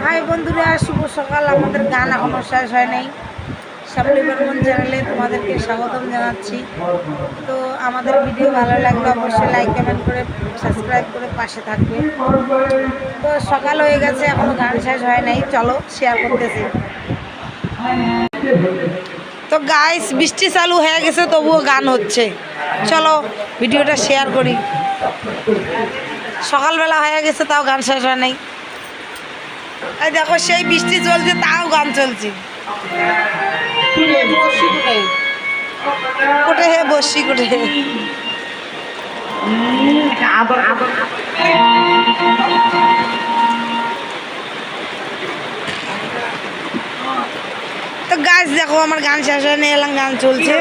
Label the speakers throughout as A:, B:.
A: High বন্ধুরা, শুভ সকাল। আমাদের গান এখনও শেষ হয় নাই। শ্যামলী বর্মন চ্যানেলে তোমাদেরকে স্বাগতম জানাচ্ছি। তো আমাদের ভিডিও ভালো লাগলে অবশ্যই লাইক কমেন্ট করে সাবস্ক্রাইব করে পাশে থাকবে। তো সকাল হয়ে গেছে, এখনও গান শেষ হয় নাই, চলো শেয়ার করতেছি। তো গাইস, বৃষ্টি চালু হয়ে গেছে, তবুও গান হচ্ছে। চলো ভিডিওটা শেয়ার করি। সকালবেলা হয়ে গেছে, তাও গান শেষ হয় নাই। এই দেখো, সেই বৃষ্টি চলছে, তাও গান চলছে। কোটে হে বসি কোটে হে। তো গাছ দেখো, আমার গান শেষ হয় না, এলাম গান চলছে।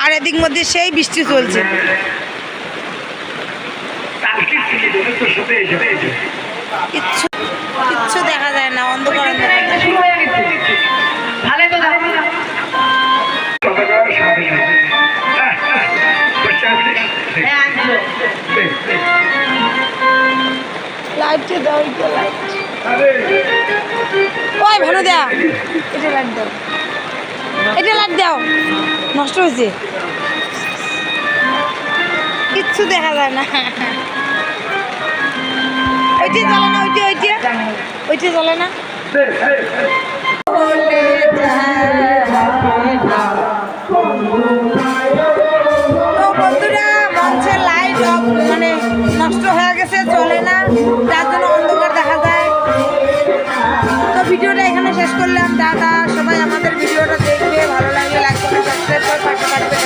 A: আর এদিক মধ্যে সেই বৃষ্টি চলছে। কিচ্ছু দেখা যায় না, অন্ধকার অন্ধকার। লাইটে দাও, লাইট ওই ভালো দাও, এটা লাইট দাও, এটা লাইট দাও। নষ্ট হয়েছে, কিচ্ছু দেখা যায় না। ওইটি চলে না, ওইটি চলে না। তো বন্ধুরা, মঞ্চের লাইট মানে নষ্ট হয়ে গেছে, চলে না, তার জন্য অন্ধকার দেখা যায়। তো ভিডিওটা এখানে শেষ করলাম। টাটা। সবাই আমাদের ভিডিওটা দেখবে, ভালো লাগলে লাইক করে সাবস্ক্রাইব করে পাশে থাকবে।